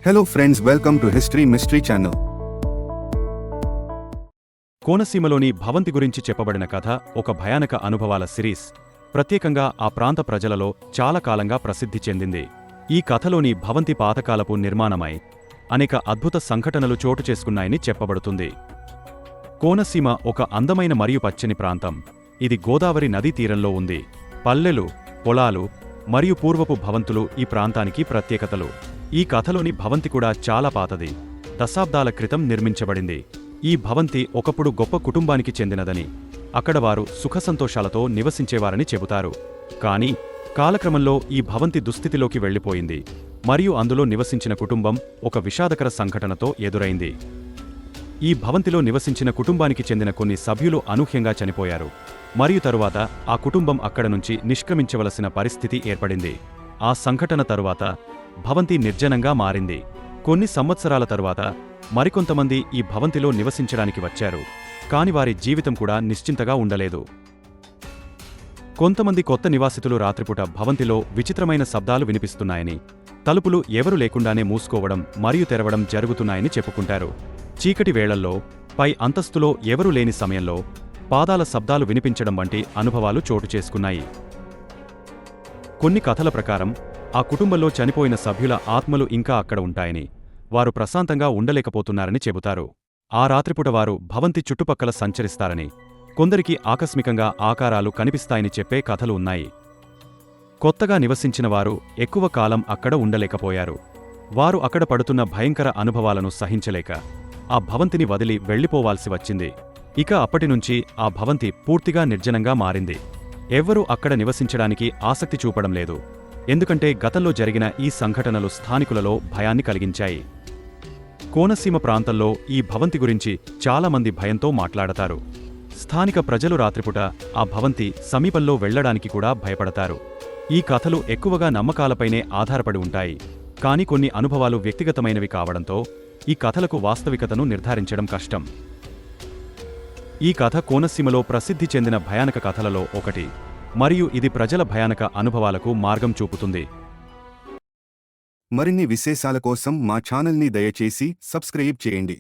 Hello friends, welcome to History Mystery Channel. కోనసీమలోని భవంతి గురించి చెప్పబడిన కథ ఒక భయానక అనుభవాల సిరీస్. ప్రత్యేకంగా ఆ ప్రాంత ప్రజలలో చాలా కాలంగా ప్రసిద్ధి చెందింది. ఈ కథలోని భవంతి పాతకాలపు నిర్మాణమై అనేక అద్భుత సంఘటనలు చోటు చేసుకున్నాయని చెప్పబడుతుంది. కోనసీమ ఒక అందమైన మరియు పచ్చని ప్రాంతం. ఇది గోదావరి నదీ తీరంలో ఉంది. పల్లెలు, పొలాలు మరియు పూర్వపు భవంతులు ఈ ప్రాంతానికి ప్రత్యేకతలు. ఈ కథలోని భవంతి కూడా చాలా పాతది. దశాబ్దాల క్రితం నిర్మించబడింది. ఈ భవంతి ఒకప్పుడు గొప్ప కుటుంబానికి చెందినదని, అక్కడ వారు సుఖసంతోషాలతో నివసించేవారని చెబుతారు. కానీ కాలక్రమంలో ఈ భవంతి దుస్థితిలోకి వెళ్లిపోయింది మరియు అందులో నివసించిన కుటుంబం ఒక విషాదకర సంఘటనతో ఎదురైంది. ఈ భవంతిలో నివసించిన కుటుంబానికి చెందిన కొన్ని సభ్యులు అనూహ్యంగా చనిపోయారు మరియు తరువాత ఆ కుటుంబం అక్కడ నుంచి నిష్క్రమించవలసిన పరిస్థితి ఏర్పడింది. ఆ సంఘటన తరువాత భవంతి నిర్జనంగా మారింది. కొన్ని సంవత్సరాల తరువాత మరికొంతమంది ఈ భవంతిలో నివసించడానికి వచ్చారు, కాని వారి జీవితం కూడా నిశ్చింతగా ఉండలేదు. కొంతమంది కొత్త నివాసితులు రాత్రిపూట భవంతిలో విచిత్రమైన శబ్దాలు వినిపిస్తున్నాయని, తలుపులు ఎవరు లేకుండానే మూసుకోవడం మరియు తెరవడం జరుగుతున్నాయని చెప్పుకుంటారు. చీకటి వేళల్లో, పై అంతస్తులో ఎవరూ లేని సమయంలో పాదాల శబ్దాలు వినిపించడం వంటి అనుభవాలు చోటు చేసుకున్నాయి. కొన్ని కథల ప్రకారం ఆ కుటుంబంలో చనిపోయిన సభ్యుల ఆత్మలు ఇంకా అక్కడ ఉంటాయని, వారు ప్రశాంతంగా ఉండలేకపోతున్నారని చెబుతారు. ఆ రాత్రిపూట వారు భవంతి చుట్టుపక్కల సంచరిస్తారని, కొందరికి ఆకస్మికంగా ఆకారాలు కనిపిస్తాయని చెప్పే కథలు ఉన్నాయి. కొత్తగా నివసించిన వారు ఎక్కువ కాలం అక్కడ ఉండలేకపోయారు. వారు అక్కడ పడుతున్న భయంకర అనుభవాలను సహించలేక ఆ భవంతిని వదిలి వెళ్లిపోవాల్సి వచ్చింది. ఇక అప్పటినుంచి ఆ భవంతి పూర్తిగా నిర్జనంగా మారింది. ఎవ్వరూ అక్కడ నివసించడానికి ఆసక్తి చూపడం లేదు, ఎందుకంటే గతంలో జరిగిన ఈ సంఘటనలు స్థానికులలో భయాన్ని కలిగించాయి. కోనసీమ ప్రాంతంలో ఈ భవంతి గురించి చాలామంది భయంతో మాట్లాడతారు. స్థానిక ప్రజలు రాత్రిపూట ఆ భవంతి సమీపంలో వెళ్లడానికి కూడా భయపడతారు. ఈ కథలు ఎక్కువగా నమ్మకాలపైనే ఆధారపడి ఉంటాయి, కాని కొన్ని అనుభవాలు వ్యక్తిగతమైనవి కావడంతో ఈ కథలకు వాస్తవికతను నిర్ధారించడం కష్టం. ఈ కథ కోనసీమలో ప్రసిద్ధి చెందిన భయానక కథలలో ఒకటి, మరియు ఇది ప్రజల భయానక అనుభవాలకు మార్గం చూపుతుంది. మరిన్ని విశేషాల కోసం మా ఛానల్ని దయచేసి సబ్స్క్రైబ్ చేయండి.